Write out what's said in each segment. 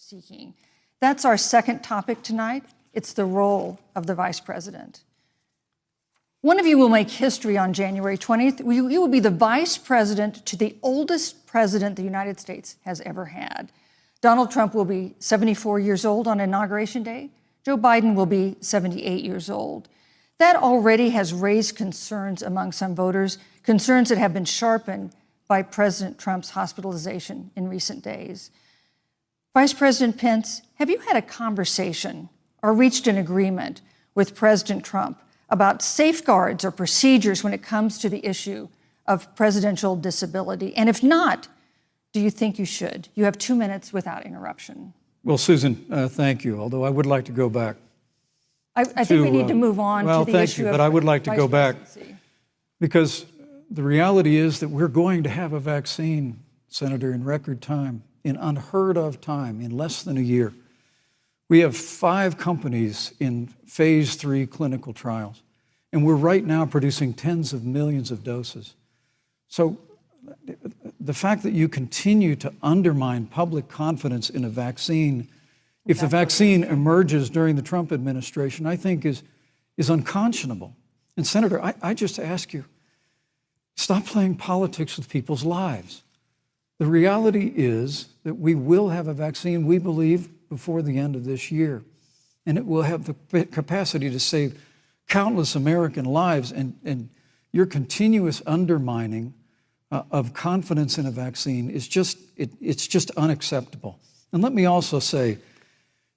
seeking. That's our second topic tonight. It's the role of the vice president. One of you will make history on January 20th. You will be the vice president to the oldest president the United States has ever had. Donald Trump will be 74 years old on Inauguration Day. Joe Biden will be 78 years old. That already has raised concerns among some voters, concerns that have been sharpened by President Trump's hospitalization in recent days. Vice President Pence, have you had a conversation or reached an agreement with President Trump about safeguards or procedures when it comes to the issue of presidential disability? And if not, do you think you should? You have 2 minutes without interruption. Well, Susan, thank you, although I would like to go back. I think we need to move on to the issue of but I would like to go back presidency. Because the reality is that we're going to have a vaccine, Senator, in record time, in unheard of time, in less than a year. We have 5 companies in phase 3 clinical trials, and we're right now producing tens of millions of doses. So the fact that you continue to undermine public confidence in a vaccine, if the vaccine emerges during the Trump administration, I think is unconscionable. And Senator, I just ask you, stop playing politics with people's lives. The reality is that we will have a vaccine, we believe, before the end of this year. And it will have the capacity to save countless American lives. And your continuous undermining of confidence in a vaccine is it's just unacceptable. And let me also say,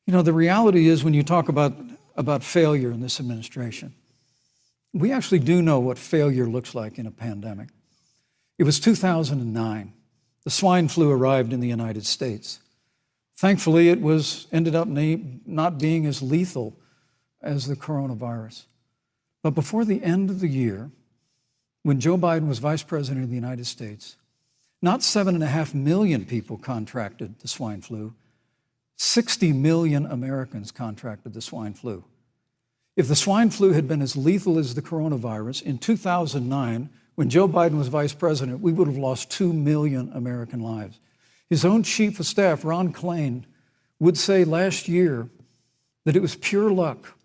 you know, the reality is when you talk about failure in this administration, we actually do know what failure looks like in a pandemic. It was 2009. The swine flu arrived in the United States. Thankfully, it ended up not being as lethal as the coronavirus. But before the end of the year, when Joe Biden was vice president of the United States, not 7.5 million people contracted the swine flu, 60 million Americans contracted the swine flu. If the swine flu had been as lethal as the coronavirus, in 2009, when Joe Biden was vice president, we would have lost 2 million American lives. His own chief of staff, Ron Klain, would say last year that it was pure luck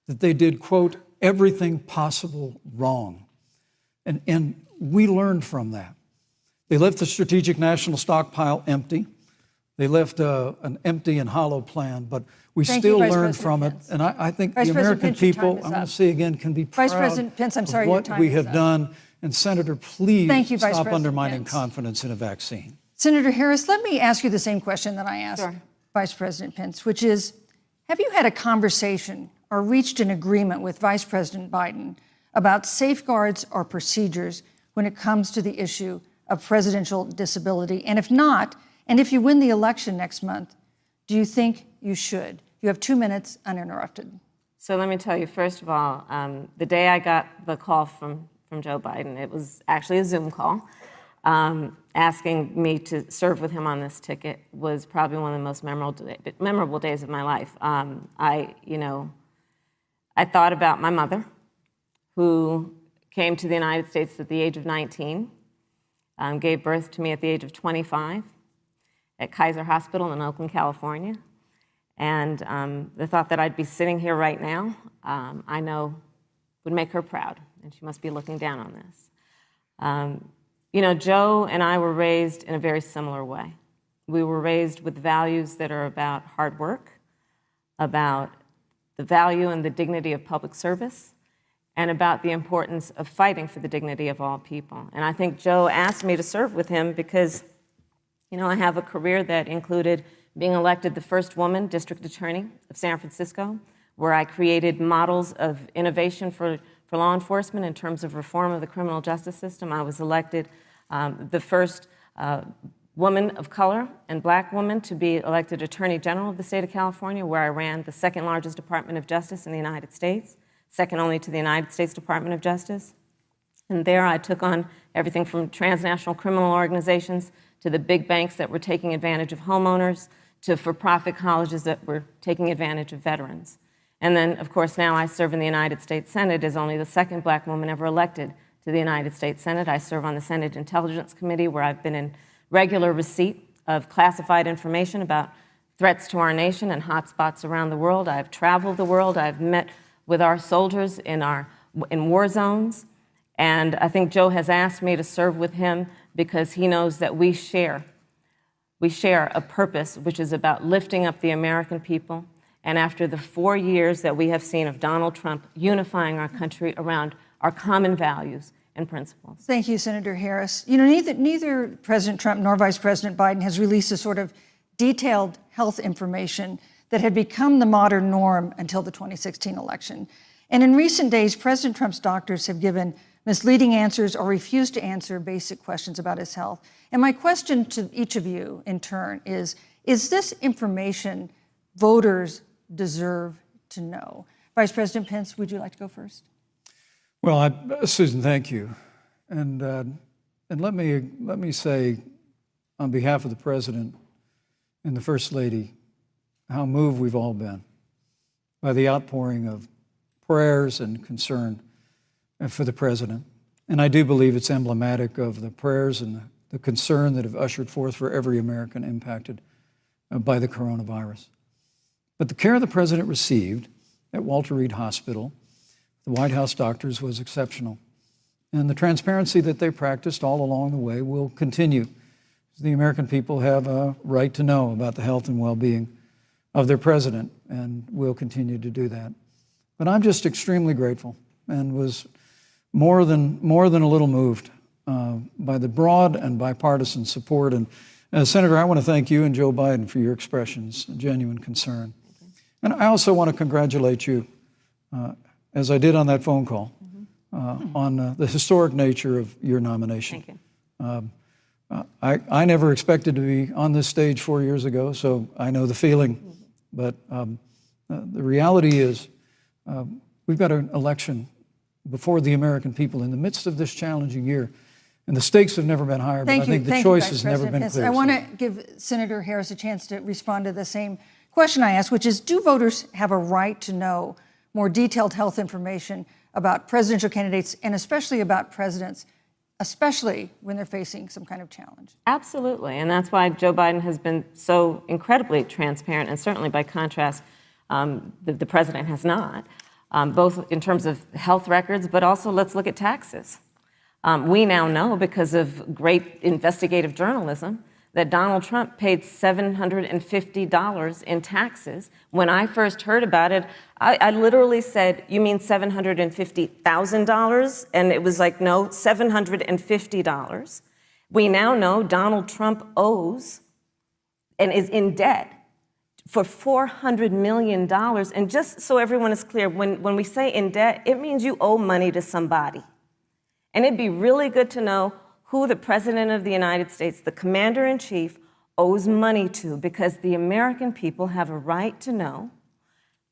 that they did, quote, everything possible wrong. And we learned from that. They left the strategic national stockpile empty. They left an empty and hollow plan, but we still learned from it. And I think the American people, I'm going to say again, can be proud of what we have done. And Senator, please stop undermining confidence in a vaccine. Senator Harris, let me ask you the same question that I asked Vice President Pence, which is, have you had a conversation or reached an agreement with Vice President Biden about safeguards or procedures when it comes to the issue of presidential disability? And if not, and if you win the election next month, do you think you should? You have 2 minutes uninterrupted. So let me tell you, first of all, the day I got the call from Joe Biden, it was actually a Zoom call, asking me to serve with him on this ticket was probably one of the most memorable days of my life. I thought about my mother, who came to the United States at the age of 19, gave birth to me at the age of 25 at Kaiser Hospital in Oakland, California. And the thought that I'd be sitting here right now, I know would make her proud, and she must be looking down on this. Joe and I were raised in a very similar way. We were raised with values that are about hard work, about the value and the dignity of public service, and about the importance of fighting for the dignity of all people. And I think Joe asked me to serve with him because, I have a career that included being elected the first woman district attorney of San Francisco, where I created models of innovation for law enforcement in terms of reform of the criminal justice system. I was elected the first woman of color and black woman to be elected Attorney General of the state of California, where I ran the second largest Department of Justice in the United States, second only to the United States Department of Justice. And there I took on everything from transnational criminal organizations to the big banks that were taking advantage of homeowners to for-profit colleges that were taking advantage of veterans. And then, of course, now I serve in the United States Senate as only the second black woman ever elected to the United States Senate. I serve on the Senate Intelligence Committee, where I've been in regular receipt of classified information about threats to our nation and hotspots around the world. I've traveled the world. I've met with our soldiers in war zones. And I think Joe has asked me to serve with him because he knows that we share a purpose which is about lifting up the American people. And after the 4 years that we have seen of Donald Trump unifying our country around our common values and principles. Thank you, Senator Harris. You know, neither President Trump nor Vice President Biden has released a sort of detailed health information that had become the modern norm until the 2016 election. And in recent days, President Trump's doctors have given misleading answers or refused to answer basic questions about his health. And my question to each of you in turn is this information voters deserve to know? Vice President Pence, would you like to go first? Well, Susan, thank you. And let me say, on behalf of the President and the First Lady, how moved we've all been by the outpouring of prayers and concern for the President. And I do believe it's emblematic of the prayers and the concern that have ushered forth for every American impacted by the coronavirus. But the care the President received at Walter Reed Hospital, the White House doctors, was exceptional. And the transparency that they practiced all along the way will continue. The American people have a right to know about the health and well-being of their President, and will continue to do that. But I'm just extremely grateful and was more than a little moved by the broad and bipartisan support. And Senator, I want to thank you and Joe Biden for your expressions of genuine concern. And I also want to congratulate you, as I did on that phone call, on the historic nature of your nomination. Thank you. I never expected to be on this stage 4 years ago, so I know the feeling. But the reality is we've got an election before the American people in the midst of this challenging year. And the stakes have never been higher, but I think the choice has never been clearer. I want to give Senator Harris a chance to respond to the same question I asked, which is, do voters have a right to know more detailed health information about presidential candidates and especially about presidents, especially when they're facing some kind of challenge? Absolutely, and that's why Joe Biden has been so incredibly transparent, and certainly by contrast, the president has not, both in terms of health records, but also let's look at taxes. We now know, because of great investigative journalism, that Donald Trump paid $750 in taxes. When I first heard about it, I literally said, "You mean $750,000? And it was like, no, $750. We now know Donald Trump owes and is in debt for $400 million. And just so everyone is clear, when we say in debt, it means you owe money to somebody. And it'd be really good to know who the President of the United States, the Commander-in-Chief, owes money to, because the American people have a right to know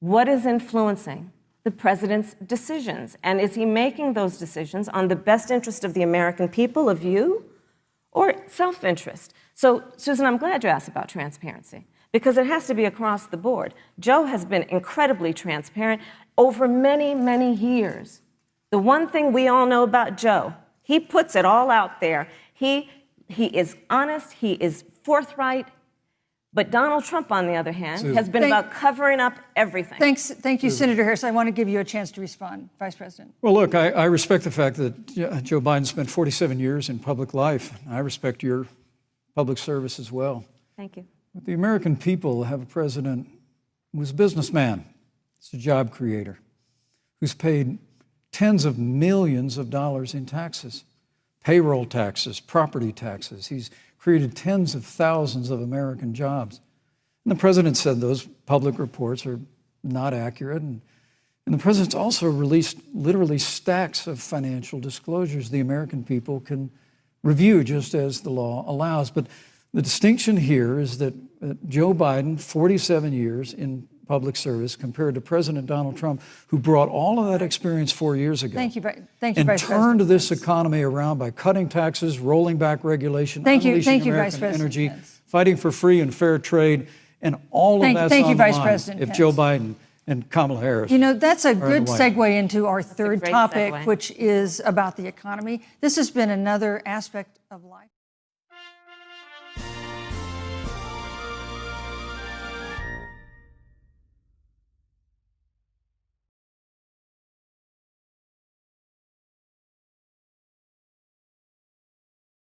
what is influencing the President's decisions. And is he making those decisions on the best interest of the American people, of you, or self-interest? So, Susan, I'm glad you asked about transparency, because it has to be across the board. Joe has been incredibly transparent over many, many years. The one thing we all know about Joe, he puts it all out there. He is honest, he is forthright. But Donald Trump, on the other hand, has been about covering up everything. Thank you, Senator Harris. I want to give you a chance to respond, Vice President. Well, look, I respect the fact that Joe Biden spent 47 years in public life. I respect your public service as well. Thank you. But the American people have a president who's a businessman, he's a job creator, who's paid tens of millions of dollars in taxes, payroll taxes, property taxes. He's created tens of thousands of American jobs. And the president said those public reports are not accurate. And the president's also released literally stacks of financial disclosures the American people can review just as the law allows. But the distinction here is that Joe Biden, 47 years in public service, compared to President Donald Trump, who brought all of that experience 4 years ago. Thank you, Vice President. And turned this economy around by cutting taxes, rolling back regulation, unleashing American Vice President energy, Pence. Fighting for free and fair trade, and all of that's on the Vice line President if Pence. Joe Biden and Kamala Harris. You know, that's a good segue into our third topic, segue. which is about the economy. This has been another aspect of life.